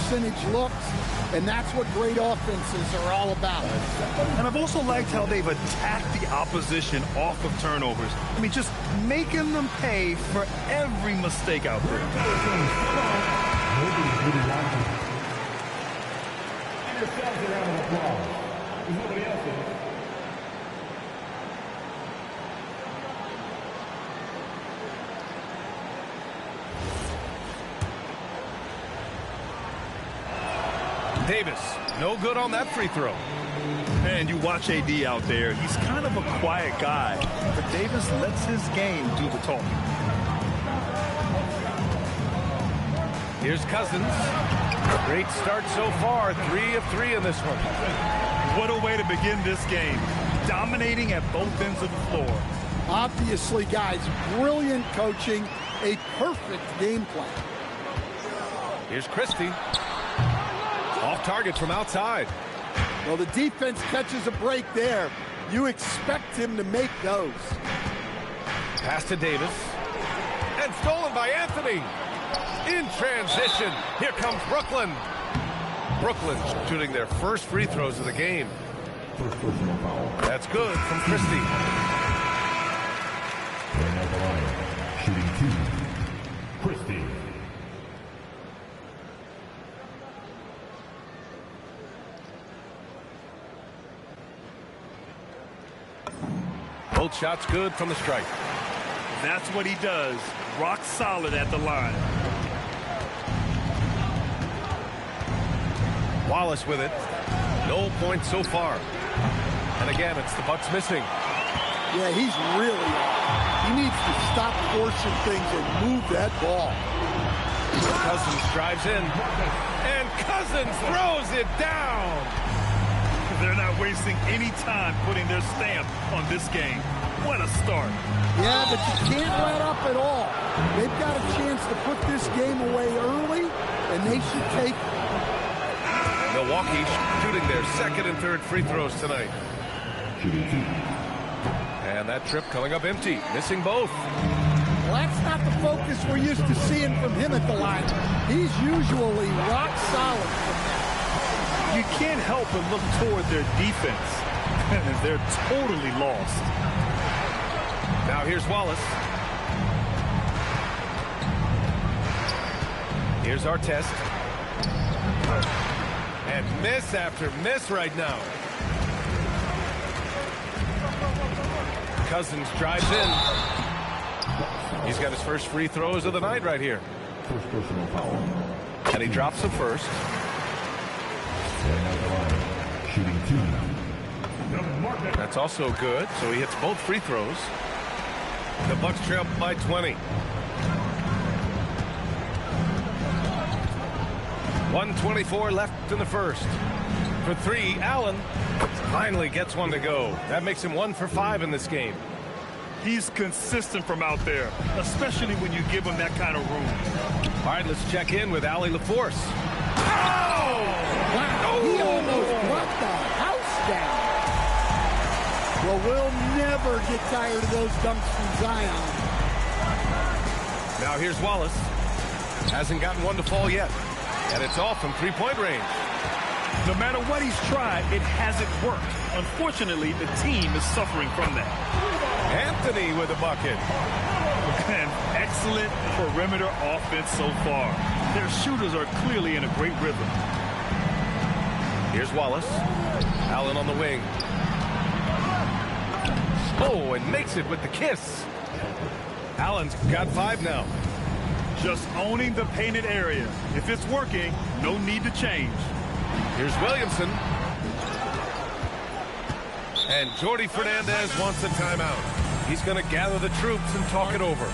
percentage looks, and that's what great offenses are all about. And I've also liked how they've attacked the opposition off of turnovers. I mean, just making them pay for every mistake out there. Davis, no good on that free throw. And you watch AD out there, he's kind of a quiet guy, but Davis lets his game do the talking. Here's Cousins. Great start so far, 3 of 3 in this one. What a way to begin this game, dominating at both ends of the floor. Obviously, guys, brilliant coaching, a perfect game plan. Here's Christie. Off target from outside. Well, the defense catches a break there. You expect him to make those. Pass to Davis. And stolen by Anthony. In transition, here comes Brooklyn. Brooklyn shooting their first free throws of the game. That's good from Christie. Shooting 2, Christie. Both shots good from the stripe. That's what he does. Rock solid at the line. Wallace with it. No points so far. And again, it's the Bucks missing. Yeah, he's really off. He needs to stop forcing things and move that ball. Cousins drives in. And Cousins throws it down. They're not wasting any time putting their stamp on this game. What a start. Yeah, but you can't let up at all. They've got a chance to put this game away early, and they should take it. Milwaukee shooting their second and third free throws tonight. And that trip coming up empty, missing both. Well, that's not the focus we're used to seeing from him at the line. He's usually rock solid from there. You can't help but look toward their defense. They're totally lost. Now here's Wallace. Here's Artest. And miss after miss right now. Cousins drives in. He's got his first free throws of the night right here. First personal foul. And he drops the first. Shooting 2. That's also good, so he hits both free throws. The Bucks trail by 20. 1:24 left in the first. For 3, Allen finally gets one to go. That makes him 1 for 5 in this game. He's consistent from out there, especially when you give him that kind of room. All right, let's check in with Allie LaForce. Wow, he almost brought the house down. Well, we'll never get tired of those dunks from Zion. Now here's Wallace. Hasn't gotten one to fall yet. And it's off from three-point range. No matter what he's tried, it hasn't worked. Unfortunately, the team is suffering from that. Anthony with a bucket. An excellent perimeter offense so far. Their shooters are clearly in a great rhythm. Here's Wallace. Allen on the wing. Oh, and makes it with the kiss. Allen's got 5 now. Just owning the painted area. If it's working, no need to change. Here's Williamson. And Jordi Fernandez wants a timeout. He's going to gather the troops and talk it over.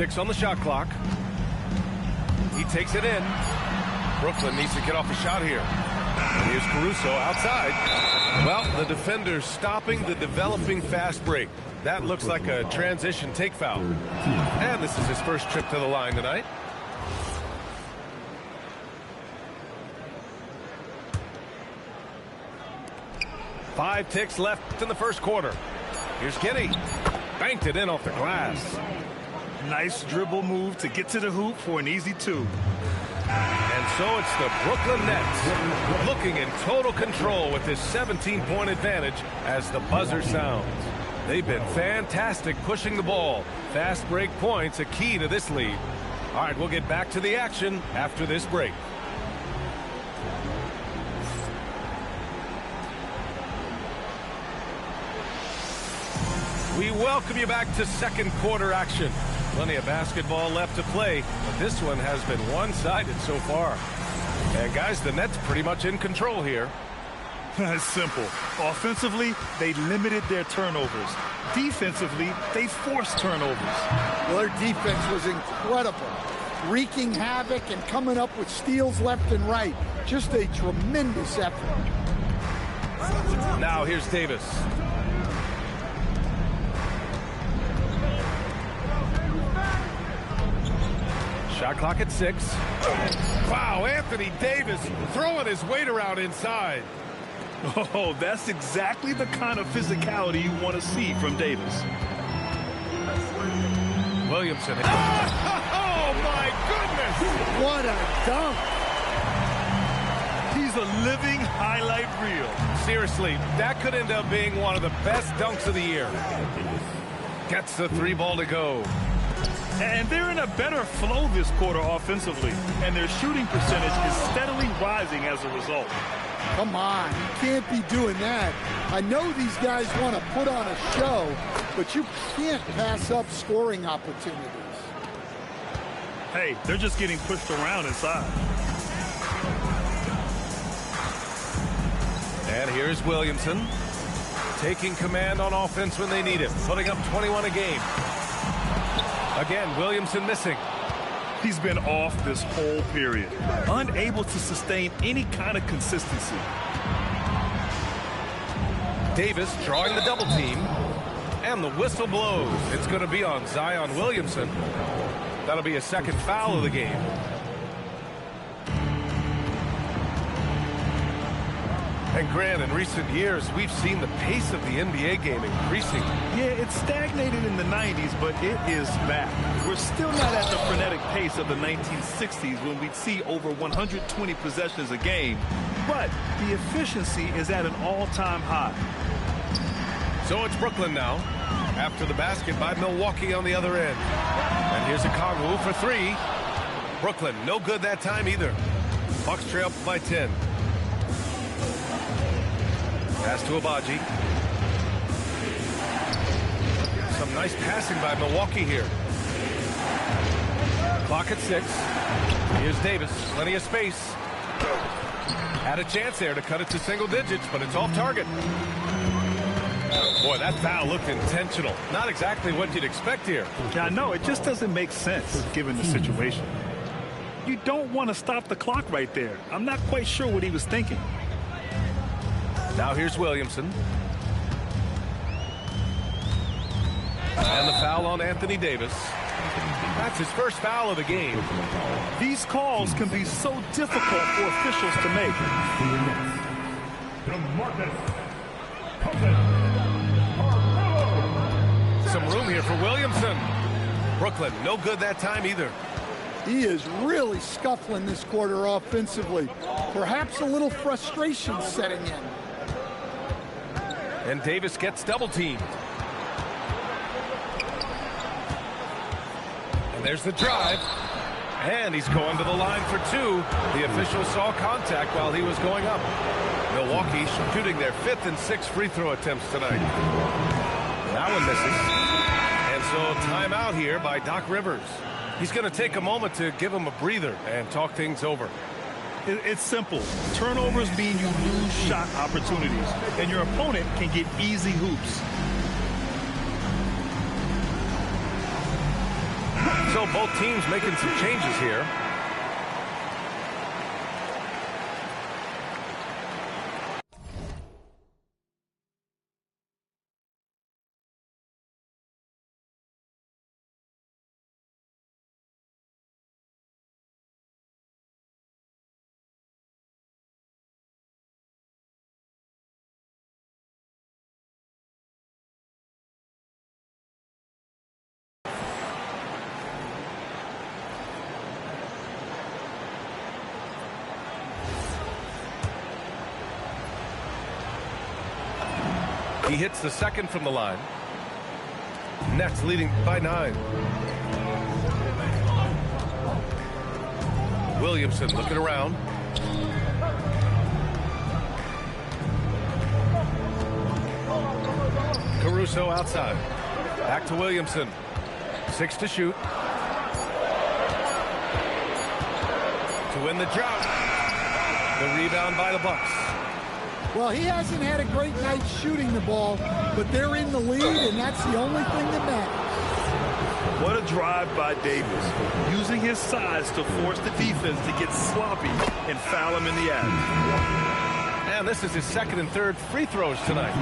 6 on the shot clock. He takes it in. Brooklyn needs to get off a shot here. And here's Caruso outside. Well, the defender's stopping the developing fast break. That looks like a transition take foul. And this is his first trip to the line tonight. Five ticks left in the first quarter. Here's Giddey. Banked it in off the glass. Nice dribble move to get to the hoop for an easy 2. And so it's the Brooklyn Nets looking in total control with this 17-point advantage as the buzzer sounds. They've been fantastic pushing the ball. Fast break points a key to this lead. All right, we'll get back to the action after this break. We welcome you back to second quarter action. Plenty of basketball left to play, but this one has been one-sided so far. And guys, the Nets pretty much in control here. It's simple. Offensively, they limited their turnovers. Defensively, they forced turnovers. Well, their defense was incredible. Wreaking havoc and coming up with steals left and right. Just a tremendous effort. Now here's Davis. Shot clock at 6. Wow, Anthony Davis throwing his weight around inside. Oh, that's exactly the kind of physicality you want to see from Davis. Williamson. Oh, my goodness! What a dunk! He's a living highlight reel. Seriously, that could end up being one of the best dunks of the year. Gets the 3 ball to go. And they're in a better flow this quarter offensively, and their shooting percentage is steadily rising as a result. Come on, you can't be doing that. I know these guys want to put on a show, but you can't pass up scoring opportunities. Hey, they're just getting pushed around inside. And here's Williamson, taking command on offense when they need it, putting up 21 a game. Again, Williamson missing. He's been off this whole period, unable to sustain any kind of consistency. Davis drawing the double team, and the whistle blows. It's going to be on Zion Williamson. That'll be a second foul of the game. And Grant, in recent years, we've seen the pace of the NBA game increasing. Yeah, it stagnated in the 90s, but it is back. We're still not at the frenetic pace of the 1960s when we'd see over 120 possessions a game, but the efficiency is at an all-time high. So it's Brooklyn now, after the basket by Milwaukee on the other end. And here's a Kongwu for 3. Brooklyn, no good that time either. Bucks trail by 10. Pass to Abaji. Some nice passing by Milwaukee here. Clock at 6. Here's Davis. Plenty of space. Had a chance there to cut it to single digits, but it's off target. Boy, that foul looked intentional. Not exactly what you'd expect here. Yeah, I know. It just doesn't make sense given the situation. You don't want to stop the clock right there. I'm not quite sure what he was thinking. Now here's Williamson. And the foul on Anthony Davis. That's his first foul of the game. These calls can be so difficult for officials to make. Some room here for Williamson. Brooklyn, no good that time either. He is really scuffling this quarter offensively. Perhaps a little frustration setting in. And Davis gets double teamed. And there's the drive. And he's going to the line for 2. The official saw contact while he was going up. Milwaukee shooting their 5th and 6th free throw attempts tonight. That one misses. And so timeout here by Doc Rivers. He's going to take a moment to give him a breather and talk things over. It's simple. Turnovers mean you lose shot opportunities, and your opponent can get easy hoops. So both teams making some changes here. He hits the second from the line. Nets leading by 9. Williamson looking around. Caruso outside. Back to Williamson. 6 to shoot. To win the drought. The rebound by the Bucks. Well, he hasn't had a great night shooting the ball, but they're in the lead, and that's the only thing that matters. What a drive by Davis, using his size to force the defense to get sloppy and foul him in the act. And this is his second and third free throws tonight.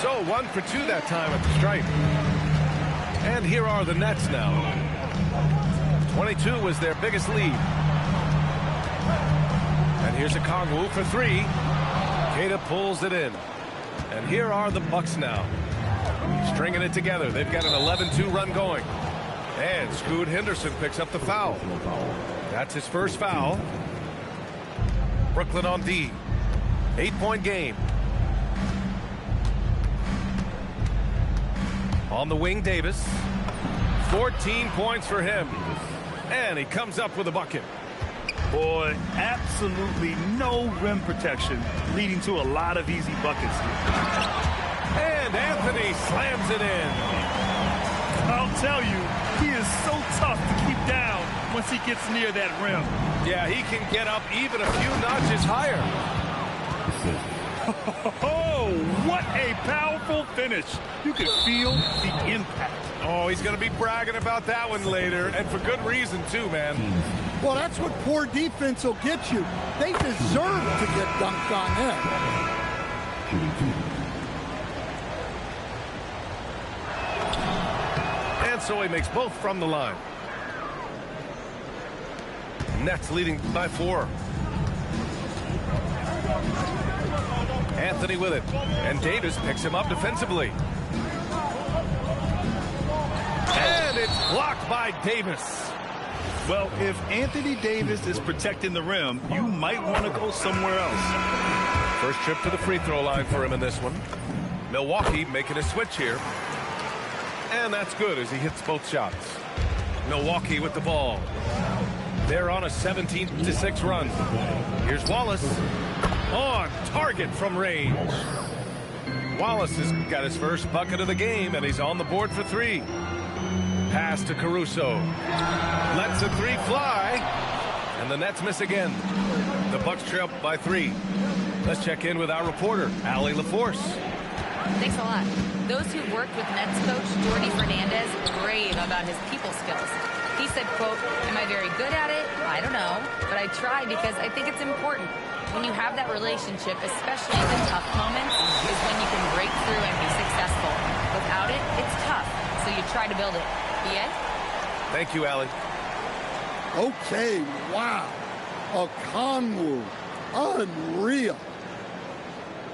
So 1 for 2 that time at the stripe. And here are the Nets now. 22 was their biggest lead. And here's a Kongwu for 3. Queta pulls it in. And here are the Bucks now. Stringing it together. They've got an 11-2 run going. And Scoot Henderson picks up the foul. That's his first foul. Brooklyn on D. 8-point game. On the wing, Davis. 14 points for him. And he comes up with a bucket. Boy, absolutely no rim protection, leading to a lot of easy buckets here. And Anthony slams it in. I'll tell you, he is so tough to keep down once he gets near that rim. Yeah, he can get up even a few notches higher. Oh, what a powerful finish. You can feel the impact. Oh, he's going to be bragging about that one later, and for good reason, too, man. Well, that's what poor defense will get you. They deserve to get dunked on them. And so he makes both from the line. Nets leading by 4. Anthony with it. And Davis picks him up defensively. And it's blocked by Davis. Well, if Anthony Davis is protecting the rim, you might want to go somewhere else. First trip to the free throw line for him in this one. Milwaukee making a switch here. And that's good as he hits both shots. Milwaukee with the ball. They're on a 17-6 run. Here's Wallace. On target from range. Wallace has got his first bucket of the game, and he's on the board for 3. Pass to Caruso. Lets a 3 fly. And the Nets miss again. The Bucks trail by 3. Let's check in with our reporter, Allie LaForce. Thanks a lot. Those who worked with Nets coach Jordi Fernandez rave about his people skills. He said, quote, "Am I very good at it? I don't know, but I try because I think it's important. When you have that relationship, especially in the tough moments, is when you can break through and be successful. Without it, it's tough, so you try to build it." The end? Thank you, Allie. Okay, wow. A Kongwu. Unreal.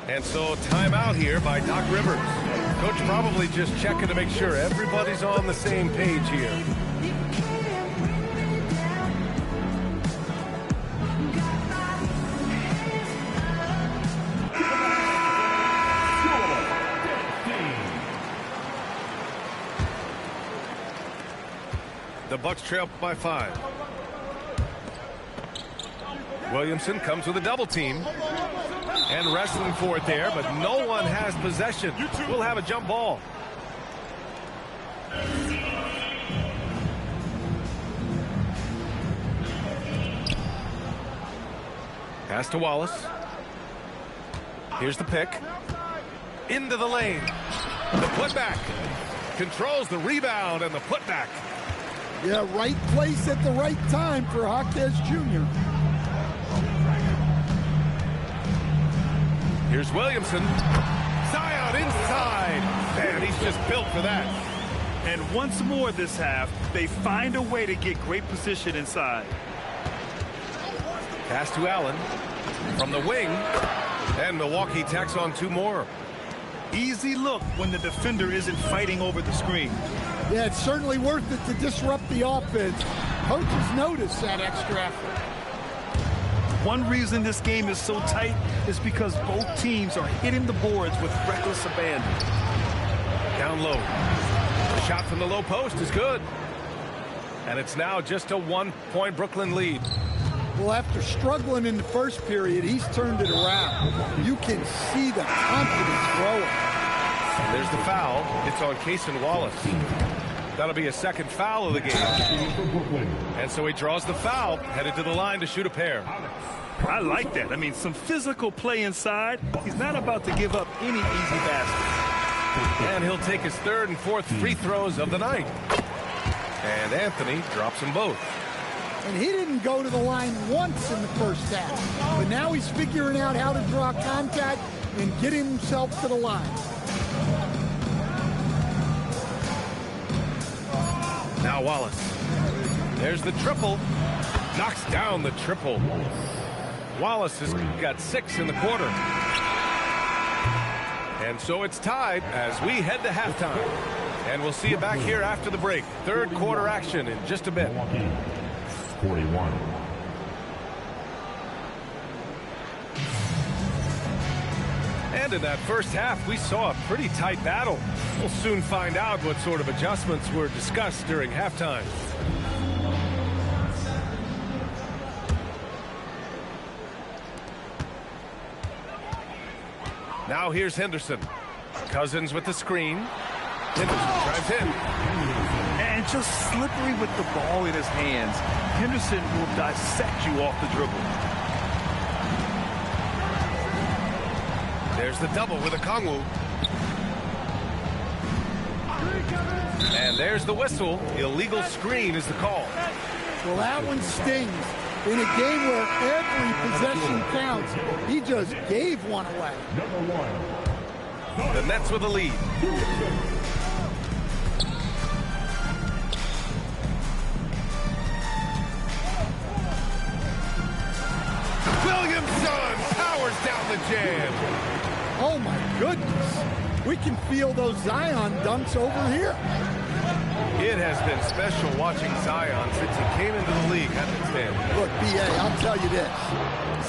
And so timeout here by Doc Rivers. Coach probably just checking to make sure everybody's on the same page here. The Bucks trail by 5. Williamson comes with a double team. And wrestling for it there, but no one has possession. We'll have a jump ball. Pass to Wallace. Here's the pick. Into the lane. The putback. Controls the rebound and the putback. Yeah, right place at the right time for Jaquez Jr. Here's Williamson. Zion inside. Man, he's just built for that. And once more this half, they find a way to get great position inside. Pass to Allen from the wing. And Milwaukee tacks on 2 more. Easy look when the defender isn't fighting over the screen. Yeah, it's certainly worth it to disrupt the offense. Coaches notice that extra effort. One reason this game is so tight is because both teams are hitting the boards with reckless abandon. Down low. The shot from the low post is good. And it's now just a 1-point Brooklyn lead. Well, after struggling in the first period, he's turned it around. You can see the confidence growing. There's the foul. It's on Cason Wallace. That'll be a second foul of the game. And so he draws the foul, headed to the line to shoot a pair. I like that. I mean, some physical play inside. He's not about to give up any easy baskets. And he'll take his 3rd and 4th free throws of the night. And Anthony drops them both. And he didn't go to the line once in the first half. But now he's figuring out how to draw contact and get himself to the line. Now Wallace. There's the triple. Knocks down the triple. Wallace has got 6 in the quarter. And so it's tied as we head to halftime. And we'll see you back here after the break. 3rd quarter action in just a bit. 41. And in that first half, we saw a pretty tight battle. We'll soon find out what sort of adjustments were discussed during halftime. Now here's Henderson. Cousins with the screen. Henderson drives in. And just slippery with the ball in his hands. Henderson will dissect you off the dribble. There's the double with a Kongwu. And there's the whistle. Illegal screen is the call. Well, that one stings. In a game where every possession counts, he just gave one away. Number 1. The Nets with a lead. Williamson powers down the jam. Oh, my goodness. We can feel those Zion dunks over here. It has been special watching Zion since he came into the league, hasn't it, Stan? Look, B.A., I'll tell you this.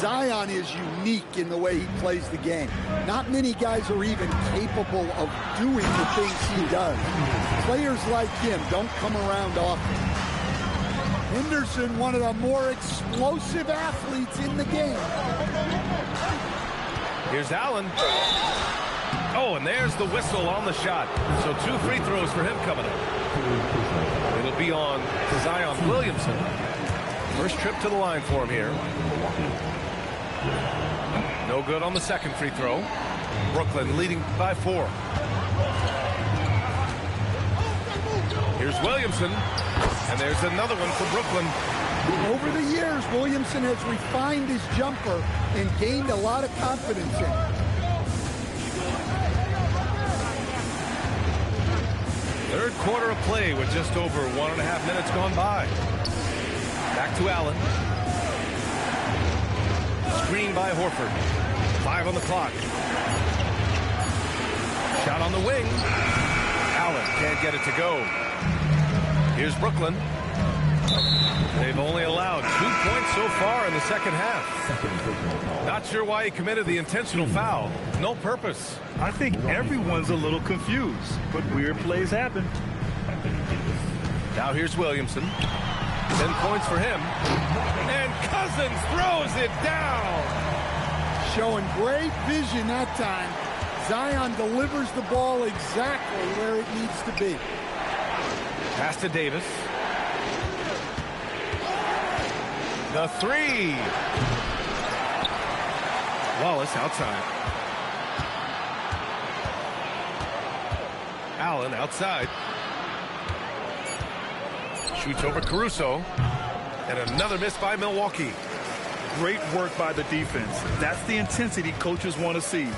Zion is unique in the way he plays the game. Not many guys are even capable of doing the things he does. Players like him don't come around often. Henderson, one of the more explosive athletes in the game. Here's Allen. Oh, and there's the whistle on the shot. So 2 free throws for him coming up. It'll be on to Zion Williamson. First trip to the line for him here. No good on the second free throw. Brooklyn leading by 4. Here's Williamson. And there's another one for Brooklyn. Over the years, Williamson has refined his jumper and gained a lot of confidence in it. Third quarter of play with just over 1.5 minutes gone by. Back to Allen. Screen by Horford. 5 on the clock. Shot on the wing. Allen can't get it to go. Here's Brooklyn. They've only allowed 2 points so far in the second half. Not sure why he committed the intentional foul. No purpose. I think everyone's a little confused, but weird plays happen. Now here's Williamson. 10 points for him. And Cousins throws it down. Showing great vision that time. Zion delivers the ball exactly where it needs to be. Pass to Davis. The 3. Wallace outside. Allen outside. Shoots over Caruso. And another miss by Milwaukee. Great work by the defense. That's the intensity coaches want to see.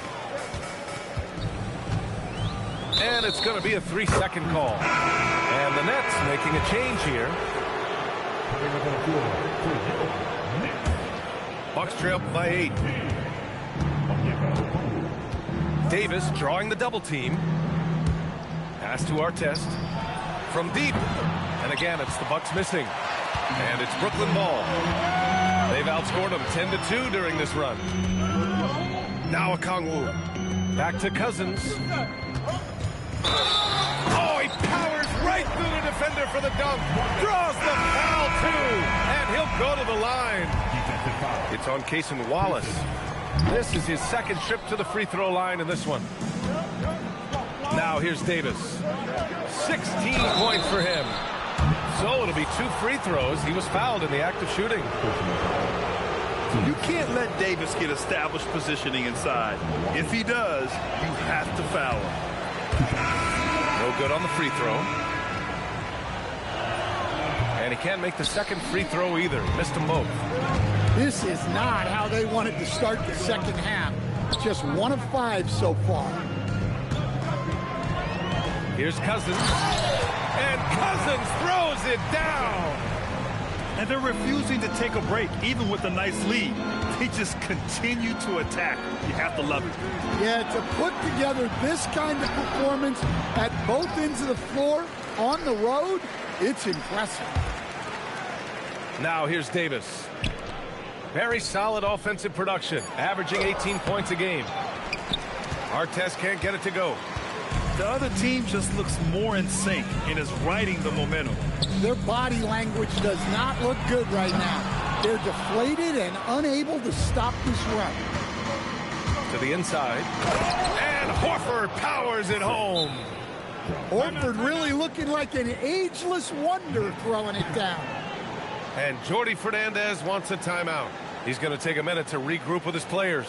And it's going to be a 3-second call. And the Nets making a change here. Bucks trail by 8. Davis drawing the double team. Pass to Artest. From deep. And again, it's the Bucks missing. And it's Brooklyn ball. They've outscored them 10-2 during this run. Now Okongwu. Back to Cousins. Oh, he powers right through the defender for the dunk. Draws the foul, too. And he'll go to the line. It's on Cason Wallace. This is his second trip to the free throw line in this one. Now here's Davis. 16 points for him. So it'll be 2 free throws. He was fouled in the act of shooting. You can't let Davis get established positioning inside. If he does, you have to foul him. No good on the free throw. And he can't make the second free throw either. Missed them both. This is not how they wanted to start the second half. Just 1 of 5 so far. Here's Cousins. And Cousins throws it down. And they're refusing to take a break, even with a nice lead. They just continue to attack. You have to love it. Yeah, to put together this kind of performance at both ends of the floor on the road, it's impressive. Now here's Davis. Very solid offensive production, averaging 18 points a game. Artest can't get it to go. The other team just looks more in sync and is riding the momentum. Their body language does not look good right now. They're deflated and unable to stop this run. To the inside. And Horford powers it home. Horford really looking like an ageless wonder throwing it down. And Jordi Fernandez wants a timeout. He's going to take a minute to regroup with his players.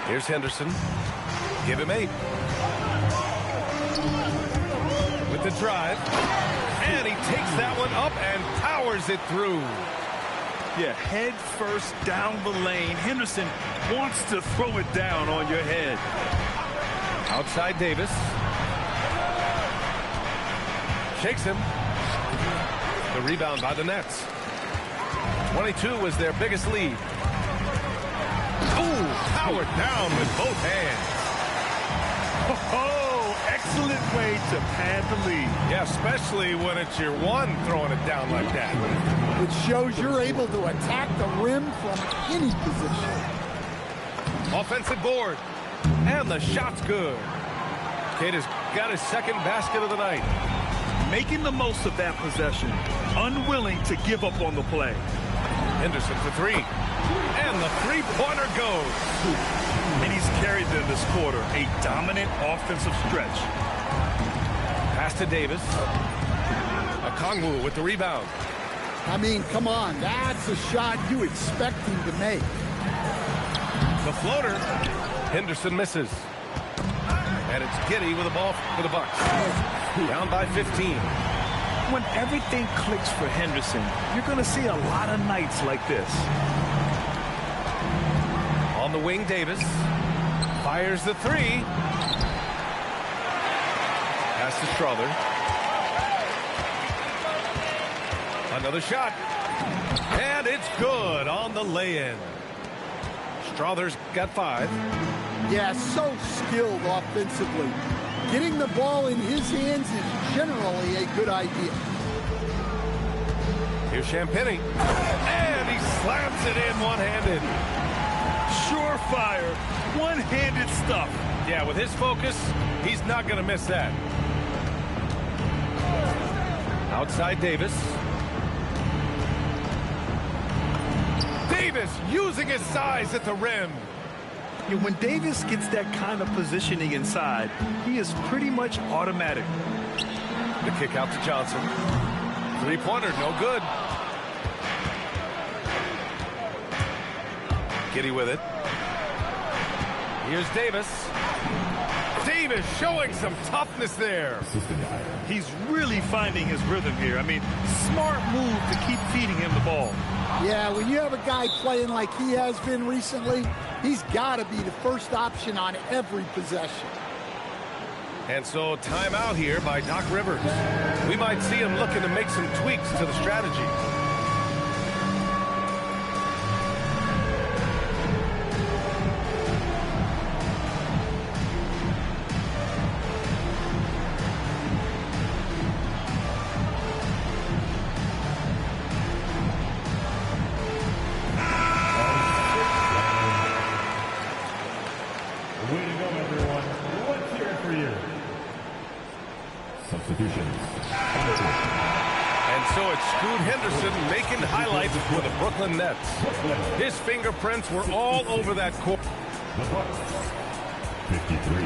Here's Henderson. Give him 8. With the drive. And he takes that one up and powers it through. Yeah, head first down the lane. Henderson wants to throw it down on your head. Outside Davis. Shakes him. The rebound by the Nets. 22 was their biggest lead. Ooh, powered down with both hands. Oh, excellent way to pad the lead. Yeah, especially when it's your one throwing it down like that. It shows you're able to attack the rim from any position. Offensive board. And the shot's good. Kate has got his second basket of the night. Making the most of that possession. Unwilling to give up on the play. Henderson for 3. And the three-pointer goes. And he's carried them this quarter. A dominant offensive stretch. Pass to Davis. Okongwu with the rebound. I mean, come on. That's a shot you expect him to make. The floater. Henderson misses. And it's Giddey with the ball for the Bucks. Down by 15. When everything clicks for Henderson, you're going to see a lot of nights like this. On the wing, Davis. Fires the 3. Pass to Strother. Another shot. And it's good on the lay-in. Strother's got 5. Yeah, so skilled offensively. Getting the ball in his hands is generally a good idea. Here's Champagny. And he slams it in one-handed. Surefire, one-handed stuff. Yeah, with his focus, he's not going to miss that. Outside Davis. Davis using his size at the rim. You know, when Davis gets that kind of positioning inside, he is pretty much automatic. The kick out to Johnson. Three-pointer, no good. Giddy with it. Here's Davis. Davis showing some toughness there. He's really finding his rhythm here. I mean, smart move to keep feeding him the ball. Yeah, when you have a guy playing like he has been recently, he's got to be the first option on every possession. And so timeout here by Doc Rivers. We might see him looking to make some tweaks to the strategy. Substitutions. And so it's Scoot Henderson making highlights for the Brooklyn Nets. His fingerprints were all over that court. The Bucks. 53.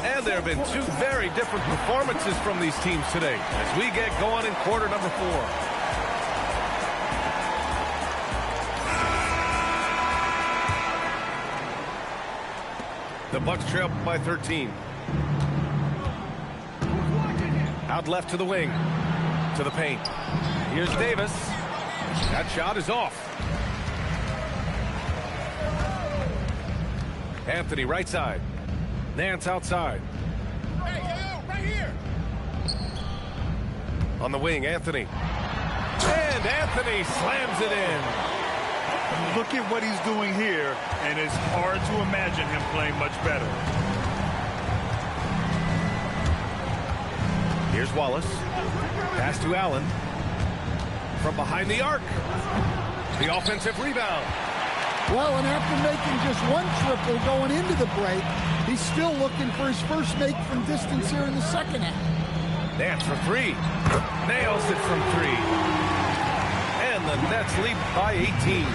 And there have been two very different performances from these teams today as we get going in quarter number 4. The Bucks trail by 13. Out left to the wing. To the paint. Here's Davis. That shot is off. Anthony right side. Nance outside. Hey, right here. On the wing, Anthony. And Anthony slams it in. Look at what he's doing here, and it's hard to imagine him playing much better. Here's Wallace. Pass to Allen. From behind the arc. The offensive rebound. Well, and after making just one triple going into the break, he's still looking for his first make from distance here in the second half. Nance for three. Nails it from three. And the Nets lead by 18.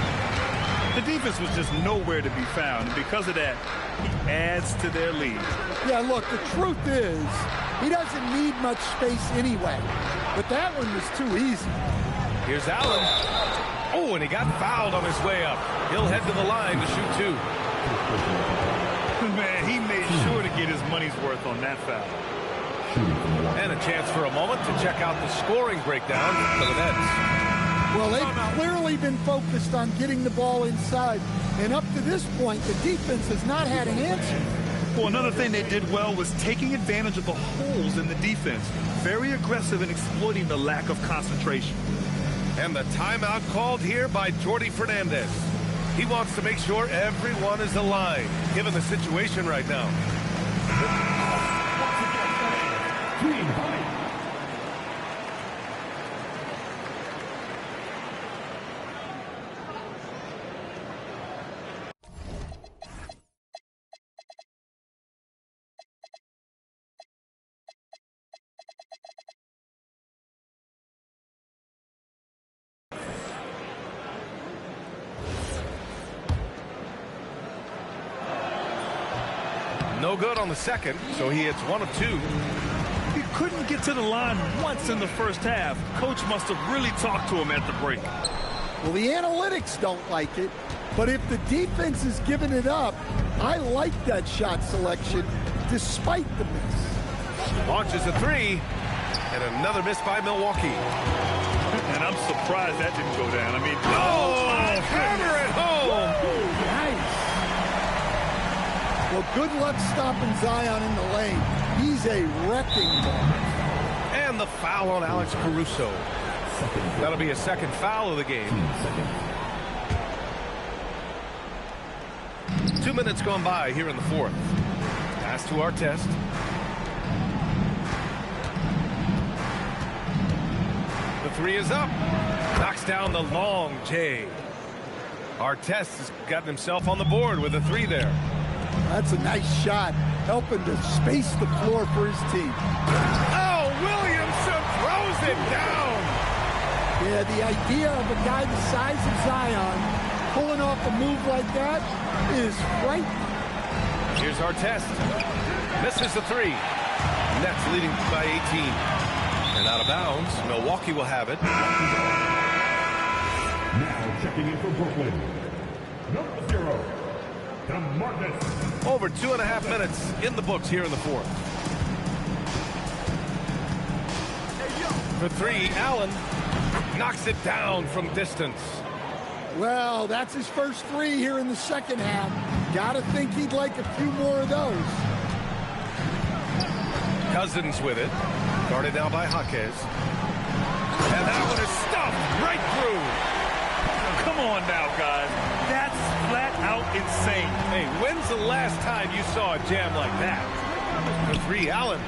The defense was just nowhere to be found, and because of that, he adds to their lead. Yeah, look, the truth is, he doesn't need much space anyway. But that one was too easy. Here's Allen. Oh, and he got fouled on his way up. He'll head to the line to shoot two. Man, he made sure to get his money's worth on that foul. And a chance for a moment to check out the scoring breakdown for the Nets. Well, they've clearly been focused on getting the ball inside. And up to this point, the defense has not had an answer. Well, another thing they did well was taking advantage of the holes in the defense. Very aggressive in exploiting the lack of concentration. And the timeout called here by Jordi Fernandez. He wants to make sure everyone is aligned, given the situation right now. No good on the second, so he hits 1 of 2. He couldn't get to the line once in the first half. Coach must have really talked to him at the break. Well, the analytics don't like it, but if the defense is giving it up, I like that shot selection despite the miss. Launches a three, and another miss by Milwaukee. And I'm surprised that didn't go down. I mean, hammer it home. Nice. Well, good luck stopping Zion in the lane. He's a wrecking ball. And the foul on Alex Caruso. That'll be a second foul of the game. 2 minutes gone by here in the fourth. Pass to Artest. The three is up. Knocks down the long J. Artest has gotten himself on the board with a three there. That's a nice shot, helping to space the floor for his team. Oh, Williamson throws it down. Yeah, the idea of a guy the size of Zion Pulling off a move like that is frightening. Here's our test. Misses the three. Nets leading by 18. And out of bounds, Milwaukee will have it. Now checking in for Brooklyn. Number 0, DeMarcus. Over 2.5 minutes in the books here in the fourth. For three, Allen knocks it down from distance. Well, that's his first three here in the second half. Gotta think he'd like a few more of those. Cousins with it. Guarded now by Jaquez. And that one is stuffed right through. Come on now, guys. That's flat out insane. Hey, when's the last time you saw a jam like that? The three, Allen.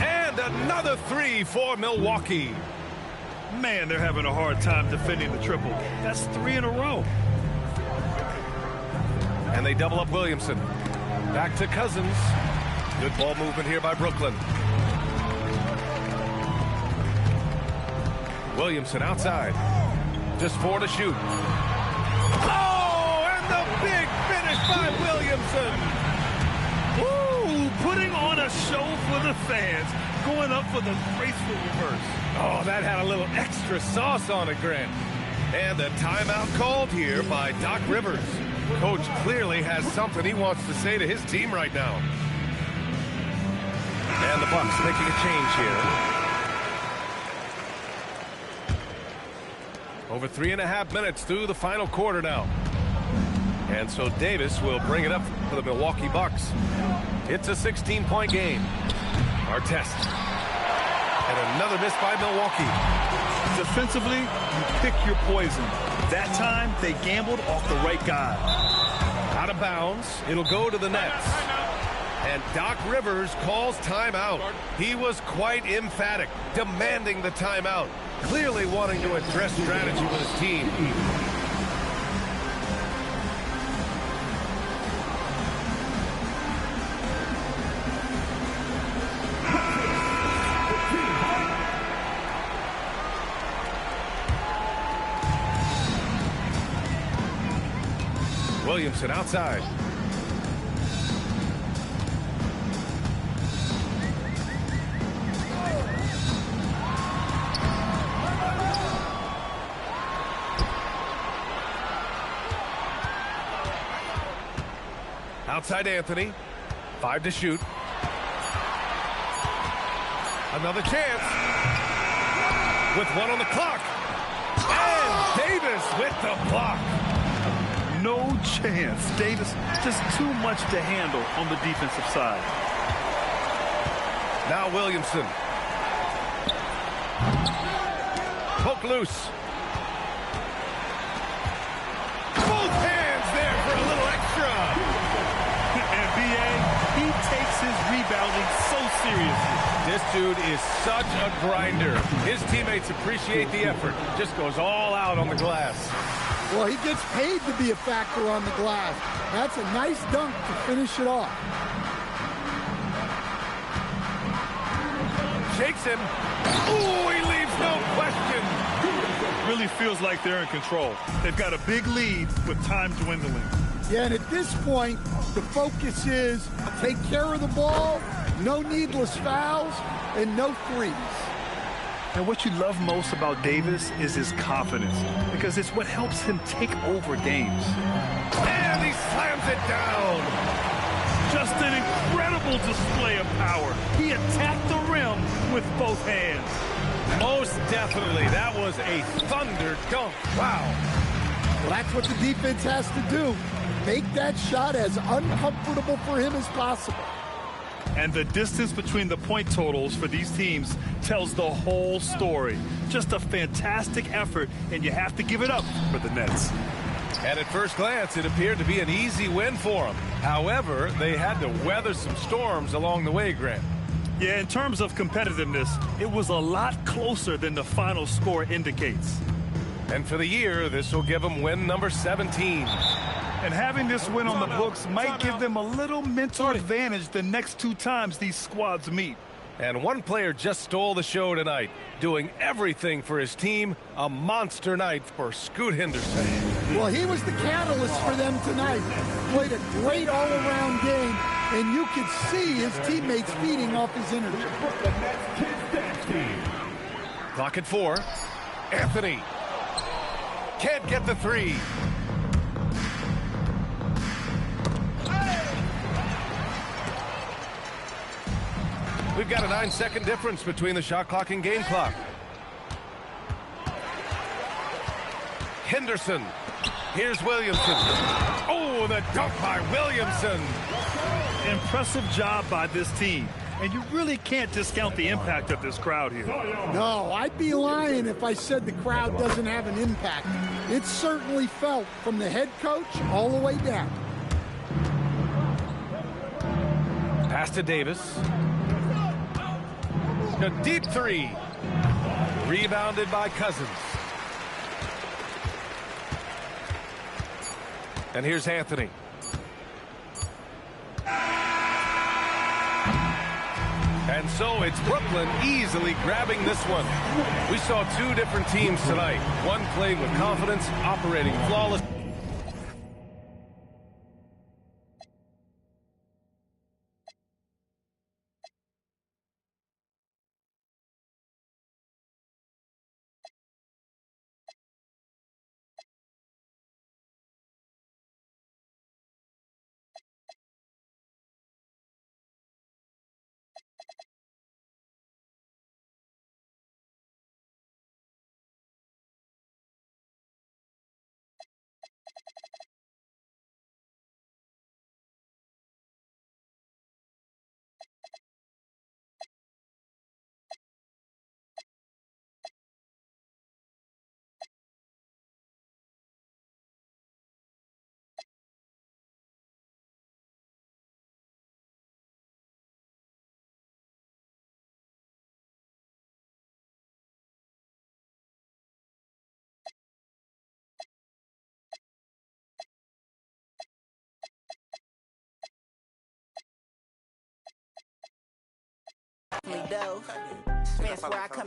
And another three for Milwaukee. Man, they're having a hard time defending the triple. That's 3 in a row. And they double up Williamson. Back to Cousins. Good ball movement here by Brooklyn. Williamson outside. Just 4 to shoot. Oh, and the big finish by Williamson. Woo! Putting on a show for the fans. Going up for the graceful reverse. Oh, that had a little extra sauce on it, Grant. And a timeout called here by Doc Rivers. Coach clearly has something he wants to say to his team right now. And the Bucks making a change here. Over 3.5 minutes through the final quarter now. And so Davis will bring it up for the Milwaukee Bucks. It's a 16-point game. Our test. And another miss by Milwaukee. Defensively, you pick your poison. That time, they gambled off the right guy. Out of bounds. It'll go to the Nets. And Doc Rivers calls timeout. He was quite emphatic, demanding the timeout. Clearly wanting to address strategy with his team. Williamson outside. Outside Anthony. 5 to shoot. Another chance. With 1 on the clock. And Davis with the block. No chance. Davis just too much to handle on the defensive side. Now Williamson. Poke loose. Both hands there for a little extra. And B.A., he takes his rebounding so seriously. This dude is such a grinder. His teammates appreciate the effort. Just goes all out on the glass. Well, he gets paid to be a factor on the glass. That's a nice dunk to finish it off. Shakes him. Ooh, he leaves no question. Really feels like they're in control. They've got a big lead with time dwindling. Yeah, and at this point, the focus is take care of the ball, no needless fouls, and no threes. And what you love most about Davis is his confidence, because it's what helps him take over games. And he slams it down. Just an incredible display of power. He attacked the rim with both hands. Most definitely. That was a thunder dunk. Wow. Well, that's what the defense has to do. Make that shot as uncomfortable for him as possible. And the distance between the point totals for these teams tells the whole story. Just a fantastic effort, and you have to give it up for the Nets. And at first glance, it appeared to be an easy win for them. However, they had to weather some storms along the way, Grant. Yeah, in terms of competitiveness, it was a lot closer than the final score indicates. And for the year, this will give them win number 17. And having this win on the books might give them a little mental advantage the next 2 times these squads meet. And one player just stole the show tonight, doing everything for his team. A monster night for Scoot Henderson. Well, he was the catalyst for them tonight. Played a great all-around game, and you could see his teammates feeding off his energy. Clock at 4. Anthony can't get the three. We've got a 9-second difference between the shot clock and game clock. Henderson. Here's Williamson. Oh, the dunk by Williamson. Impressive job by this team. And you really can't discount the impact of this crowd here. No, I'd be lying if I said the crowd doesn't have an impact. It's certainly felt from the head coach all the way down. Pass to Davis. A deep three. Rebounded by Cousins. And here's Anthony. And so it's Brooklyn easily grabbing this one. We saw two different teams tonight. One playing with confidence, operating flawless. That's where I come in.